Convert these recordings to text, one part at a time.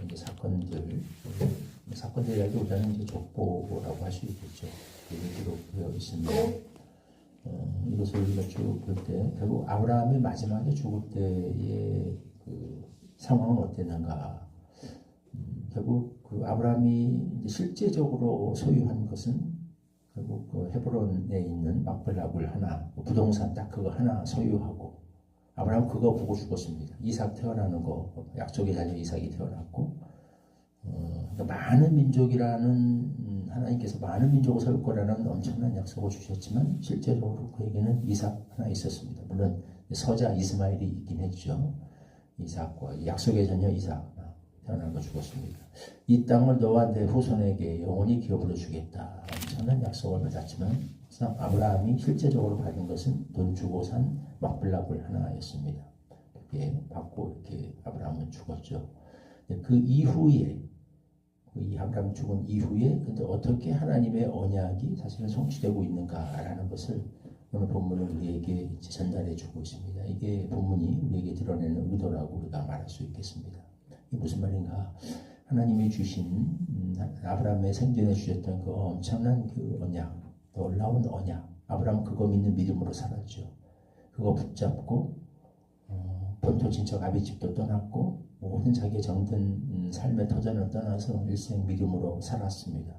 이제 사건들이라도 우리는 이제 족보라고 할 수 있겠죠. 얘기로 되어 있습니다. 이것을 우리가 쭉 볼 때 결국 아브라함이 마지막에 죽을 때의 그 상황은 어땠는가? 결국 그 아브라함이 이제 실제적으로 소유한 것은 결국 그 헤브론에 있는 막벨락을 하나, 부동산 딱 그거 하나 소유하고, 아브라함은 그거 보고 죽었습니다. 이삭 태어나는 거, 약속의 자녀 이삭이 태어났고, 그러니까 많은 민족이라는 하나님께서 많은 민족을 세울 거라는 엄청난 약속을 주셨지만 실제적으로 그에게는 이삭 하나 있었습니다. 물론 서자 이스마엘이 있긴 했죠. 이삭과 약속의 자녀 이삭 태어난 거 죽었습니다. 이 땅을 너와 내 후손에게 영원히 기업으로 주겠다. 엄청난 약속을 받았지만 아브라함이 실제적으로 받은 것은 돈 주고 산 막블락을 하나였습니다. 그렇게 받고 이렇게 아브라함은 죽었죠. 그 이후에 이 아브라함이 죽은 이후에 근데 어떻게 하나님의 언약이 사실은 성취되고 있는가라는 것을 오늘 본문은 우리에게 전달해 주고 있습니다. 이게 본문이 우리에게 드러내는 의도라고 우리가 말할 수 있겠습니다. 이게 무슨 말인가? 하나님이 주신 아브라함의 생전에 주셨던 그 엄청난 그 언약, 놀라운 언약. 아브라함은 그거 믿는 믿음으로 살았죠. 그거 붙잡고 본토 친척 아비집도 떠났고 모든 자기의 정든 삶의 터전을 떠나서 일생 믿음으로 살았습니다.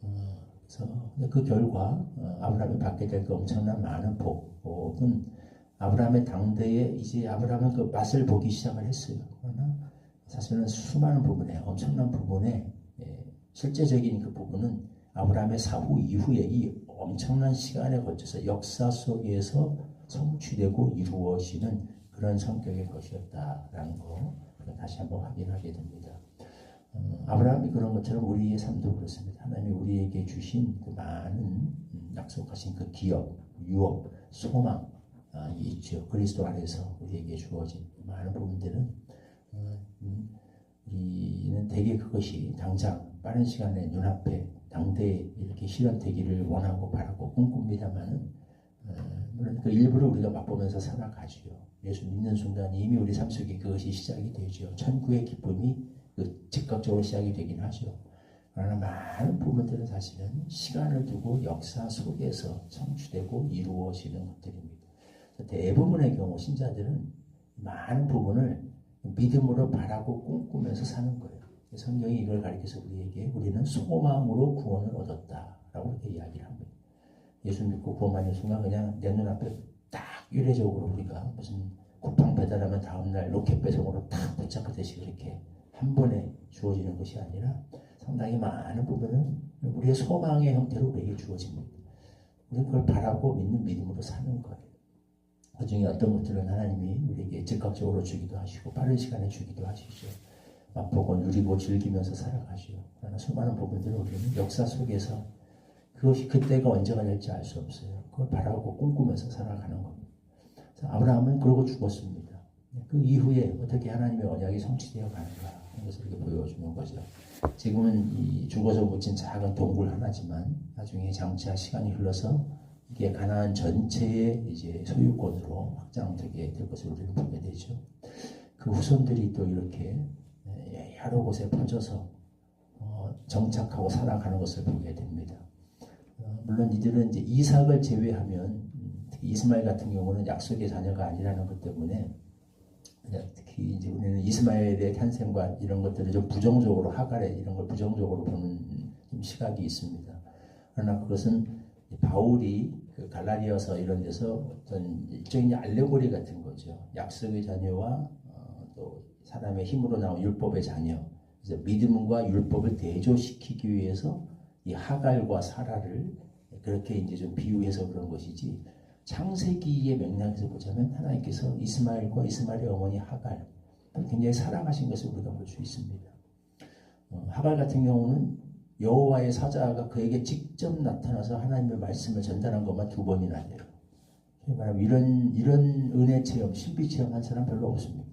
그래서 그 결과 아브라함이 받게 될 그 엄청난 많은 복은 아브라함의 당대에 이제 아브라함은 그 맛을 보기 시작을 했어요. 그러나 사실은 수많은 부분에 엄청난 부분에 실제적인 그 부분은 아브라함의 사후 이후에 이 엄청난 시간에 걸쳐서 역사 속에서 성취되고 이루어지는 그런 성격의 것이었다라는 거 다시 한번 확인하게 됩니다. 아브라함이 그런 것처럼 우리의 삶도 그렇습니다. 하나님이 우리에게 주신 그 많은 약속하신 그 기업, 유업, 소망이 있죠. 그리스도 안에서 우리에게 주어진 많은 부분들은 우리는 대개 그것이 당장 빠른 시간에 눈앞에 당대에 이렇게 실현되기를 원하고 바라고 꿈꿉니다만은 물론 그 일부를 우리가 맛보면서 살아가지요. 예수 믿는 순간 이미 우리 삶 속에 그것이 시작이 되죠. 천국의 기쁨이 즉각적으로 시작이 되긴 하죠. 그러나 많은 부분들은 사실은 시간을 두고 역사 속에서 성취되고 이루어지는 것들입니다. 대부분의 경우 신자들은 많은 부분을 믿음으로 바라고 꿈꾸면서 사는 거예요. 성경이 이걸 가르쳐서 우리에게 우리는 소망으로 구원을 얻었다라고 이렇게 이야기를 합니다. 예수 믿고 구원받는 순간 그냥 내 눈앞에 딱 유례적으로 우리가 무슨 쿠팡 배달하면 다음날 로켓 배송으로 딱 붙잡듯이 그렇게 한 번에 주어지는 것이 아니라 상당히 많은 부분은 우리의 소망의 형태로 우리에게 주어집니다. 우리는 그걸 바라고 믿는 믿음으로 사는 거예요. 그 중에 어떤 것들은 하나님이 우리에게 즉각적으로 주기도 하시고 빠른 시간에 주기도 하시죠. 맛보고 누리고 즐기면서 살아가죠. 그러나 수많은 부분들은 우리는 역사 속에서 그것이 그때가 언제가 될지 알 수 없어요. 그걸 바라고 꿈꾸면서 살아가는 겁니다. 아브라함은 그러고 죽었습니다. 그 이후에 어떻게 하나님의 언약이 성취되어 가는가 하는 것을 이렇게 보여주는 거죠. 지금은 이 죽어서 묻힌 작은 동굴 하나지만 나중에 장차 시간이 흘러서 이게 가나안 전체의 이제 소유권으로 확장되게 될 것을 우리는 보게 되죠. 그 후손들이 또 이렇게 여러 곳에 퍼져서 정착하고 살아가는 것을 보게 됩니다. 물론 이들은 이제 이삭을 제외하면 특히 이스마엘 같은 경우는 약속의 자녀가 아니라는 것 때문에 특히 이제 우리는 이스마엘의 탄생과 이런 것들을 좀 부정적으로 하갈의 이런 걸 부정적으로 보는 좀 시각이 있습니다. 그러나 그것은 바울이 그 갈라디아서 이런 데서 어떤 일종의 알레고리 같은 거죠. 약속의 자녀와 또 사람의 힘으로 나온 율법의 자녀. 그래서 믿음과 율법을 대조시키기 위해서 이 하갈과 사라를 그렇게 이제 좀 비유해서 그런 것이지. 창세기의 맥락에서 보자면 하나님께서 이스마엘과 이스마엘의 어머니 하갈 굉장히 사랑하신 것을 우리가 볼 수 있습니다. 하갈 같은 경우는 여호와의 사자가 그에게 직접 나타나서 하나님의 말씀을 전달한 것만 2번이나 돼요. 이런 은혜 체험, 신비 체험한 사람 별로 없습니다.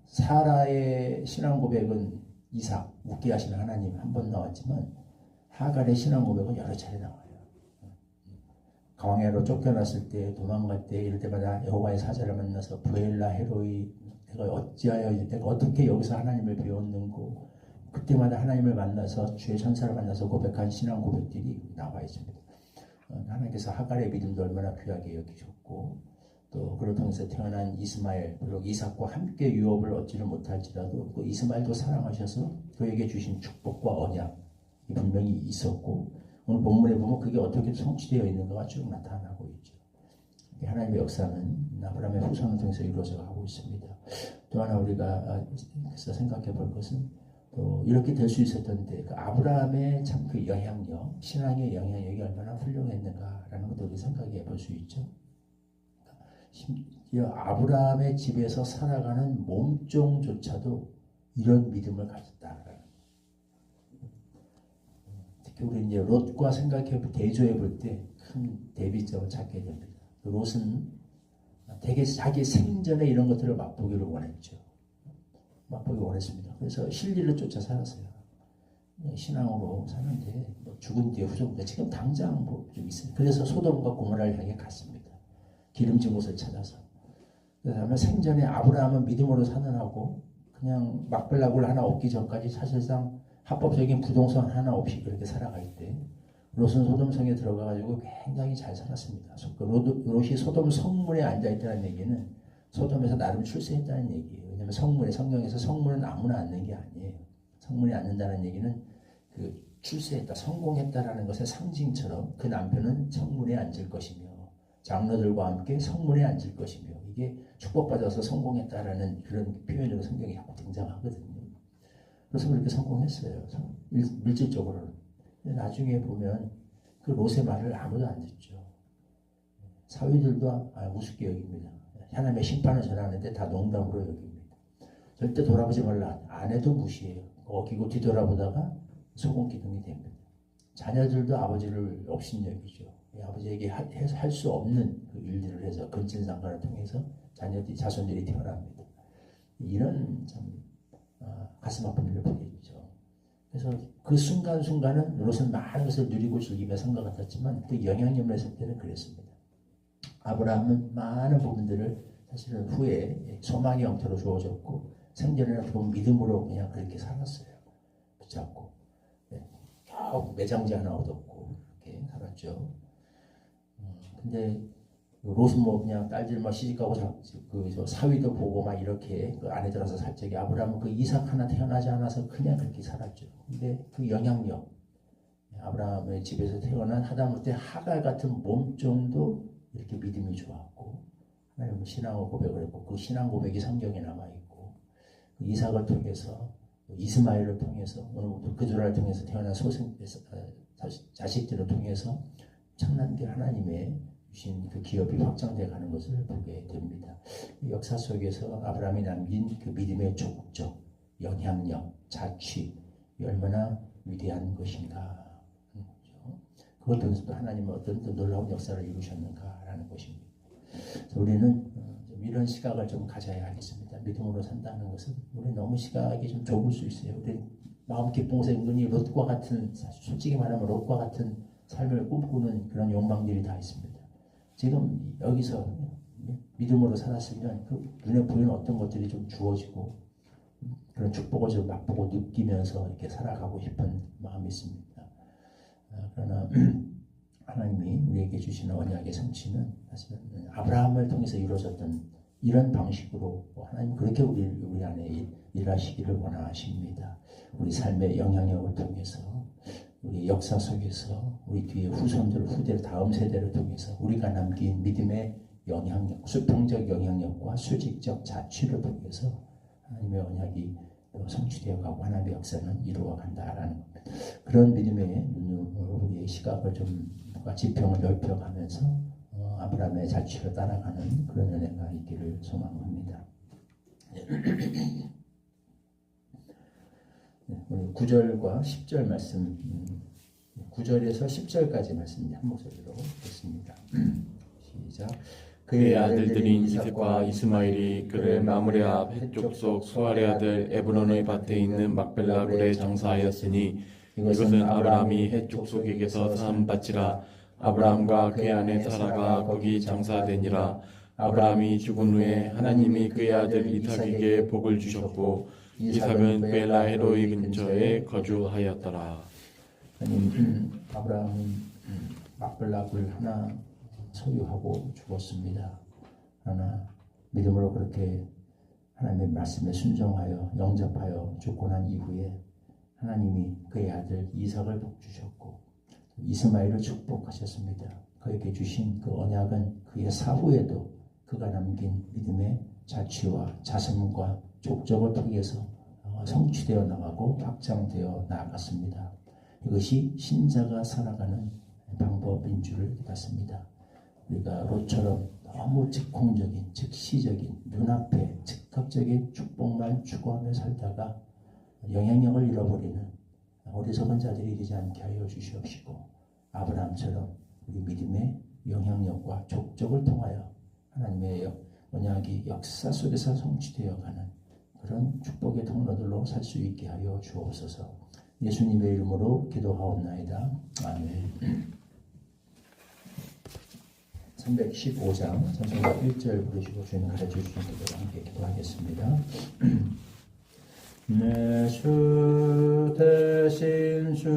사라의 신앙 고백은 이삭, 웃게 하시는 하나님 한 번 나왔지만 하갈의 신앙 고백은 여러 차례 나와요. 광야로 쫓겨났을 때, 도망갈 때 이럴 때마다 여호와의 사자를 만나서 브엘라 헤로이 내가 어떻게 여기서 하나님을 배웠는고, 그때마다 하나님을 만나서 주의 천사를 만나서 고백한 신앙 고백들이 나와 있습니다. 하나님께서 하갈의 믿음도 얼마나 귀하게 여기셨고, 또 그를 통해서 태어난 이스마엘 그리고 이삭과 함께 유업을 얻지를 못할지라도 그 이스마엘도 사랑하셔서 그에게 주신 축복과 언약이 분명히 있었고, 오늘 본문에 보면 그게 어떻게 성취되어 있는가가 쭉 나타나고 있죠. 하나님의 역사는 아브라함의 후손을 통해서 이루어져 가고 있습니다. 또 하나 우리가 생각해 볼 것은, 또 이렇게 될 수 있었던데 그 아브라함의 참 그 영향력, 신앙의 영향력이 얼마나 훌륭했는가라는 것도 우리 생각해 볼 수 있죠. 심지어 아브라함의 집에서 살아가는 몸종조차도 이런 믿음을 가졌다. 특히 우리 이제 롯과 대조해 볼 때 큰 대비점을 찾게 됩니다. 롯은 되게 자기 생전에 이런 것들을 맛보기를 원했죠. 맛보기 원했습니다. 그래서 진리를 쫓아 살았어요. 신앙으로 사는데 죽은 뒤에 후손인데 지금 당장 좀 있어요. 그래서 소돔과 고모라를 향해 갔습니다. 기름진 곳을 찾아서. 그다음에 생전에 아브라함은 믿음으로 산언하고 그냥 막벨라굴 하나 없기 전까지 사실상 합법적인 부동산 하나 없이 그렇게 살아갈 때, 롯은 소돔성에 들어가가지고 굉장히 잘 살았습니다. 롯이 소돔 성문에 앉아있다는 얘기는 소돔에서 나름 출세했다는 얘기예요. 왜냐하면 성경에서 성문은 아무나 앉는 게 아니에요. 성문에 앉는다는 얘기는 그 출세했다, 성공했다라는 것의 상징처럼 그 남편은 성문에 앉을 것이며 장로들과 함께 성문에 앉을 것이며, 이게 축복받아서 성공했다라는 그런 표현으로 성경에 자꾸 등장하거든요. 그래서 그렇게 성공했어요. 물질적으로는. 나중에 보면 그 롯의 말을 아무도 안 듣죠. 사위들도 우습게 여깁니다. 하나님의 심판을 전하는데 다 농담으로 여깁니다. 절대 돌아보지 말라. 아내도 무시해요. 어기고 뒤돌아보다가 소금기둥이 됩니다. 자녀들도 아버지를 업신여기죠. 아버지에게 할 수 없는 그 일들을 해서 근친상간을 통해서 자손들이 태어납니다. 이런 참 가슴 아픈 일을 보게 되죠. 그래서 그 순간순간은 롯은 많은 것을 누리고 즐기며 산 것 같았지만 그 영향력을 했을 때는 그랬습니다. 아브라함은 많은 부분들을 사실은 후에 소망의 형태로 주어졌고, 생전에는 보면 믿음으로 그냥 그렇게 살았어요. 붙잡고 겨우 매장지 하나 얻었고 그렇게 살았죠. 근데 롯은 그냥 딸들만 시집가고 그 사위도 보고 막 이렇게 그 안에 들어서 살 적에 아브라함은 그 이삭 하나 태어나지 않아서 그냥 그렇게 살았죠. 근데 그 영향력, 아브라함의 집에서 태어난 하다못해 하갈 같은 몸종도 이렇게 믿음이 좋았고 하나님은 신앙을 고백을 했고, 그 신앙 고백이 성경에 남아있고, 그 이삭을 통해서 이스마엘을 통해서 오늘 그들을 통해서 태어난 자식들을 통해서 청난게 하나님의 주신 그 기업이 확장되어 가는 것을 보게 됩니다. 역사 속에서 아브라함이 남긴 그 믿음의 조국적 영향력, 자취 얼마나 위대한 것인가. 그것 통해서도 하나님은 어떤 놀라운 역사를 이루셨는가라는 것입니다. 그래서 우리는 좀 이런 시각을 좀 가져야 하겠습니다. 믿음으로 산다는 것은 우리 너무 시각이 좀 좁을 수 있어요. 우리 마음 깊은 곳에 은근히 롯과 같은, 솔직히 말하면 롯과 같은 삶을 꿈꾸는 그런 욕망들이 다 있습니다. 지금 여기서 믿음으로 살았으면 그 눈에 보이는 어떤 것들이 좀 주어지고 그런 축복을 좀 맛보고 느끼면서 이렇게 살아가고 싶은 마음이 있습니다. 그러나 하나님이 우리에게 주시는 언약의 성취는 사실은 아브라함을 통해서 이루어졌던 이런 방식으로 하나님 그렇게 우리 안에 일하시기를 원하십니다. 우리 삶의 영향력을 통해서, 우리 역사 속에서, 우리 뒤에 후손들, 다음 세대를 통해서 우리가 남긴 믿음의 영향력, 수평적 영향력과 수직적 자취를 통해서 하나님의 언약이 성취되어 가고 하나님의 역사는 이루어 간다라는 겁니다. 그런 믿음의 눈으로 우리의 시각을 좀 지평을 넓혀가면서 아브라함의 자취를 따라가는 그런 은혜가 있기를 소망합니다. 오늘 9절과 10절 말씀, 9절에서 10절까지 말씀 한 목소리로 읽습니다. 시작. 그의 아들들인 이삭과 이스마엘이 그를 마므레 앞 해쪽 속 수알의 아들 에브론의 밭에 있는 막벨라 굴에 장사하였으니 이것은 아브라함이 해쪽 속에게서 산 밭이라. 아브라함과 그의 아내 사라가 거기 장사되니라. 아브라함이 죽은 후에 하나님이 그의 아들 이삭에게 복을 주셨고 이삭은 벨라헤로이 근처에 거주하였더라. 하나님, 아브라함은 막벨락을 하나 소유하고 죽었습니다. 하나 믿음으로 그렇게 하나님의 말씀에 순종하여 영접하여 죽고 난 이후에 하나님이 그의 아들 이삭을 복 주셨고 이스마엘을 축복하셨습니다. 그에게 주신 그 언약은 그의 사후에도 그가 남긴 믿음의 자취와 자손과 족적을 통해서 성취되어 나가고 확장되어 나아갔습니다. 이것이 신자가 살아가는 방법인 줄 믿었습니다. 우리가 롯처럼 너무 즉흥적인, 즉시적인, 눈앞에 즉각적인 축복만 추구하며 살다가 영향력을 잃어버리는 어리석은 자들이 되지 않게 하여 주시옵시고 아브라함처럼 우리 믿음의 영향력과 족적을 통하여 하나님의 언약이 역사 속에서 성취되어가는 그런 축복의 통로들로 살 수 있게 하여 주옵소서. 예수님의 이름으로 기도하옵나이다. 아멘. 315장 찬송가 1절 부르시고 주님 가르쳐 주신 기도로 함께 기도하겠습니다. 내 주 대신 주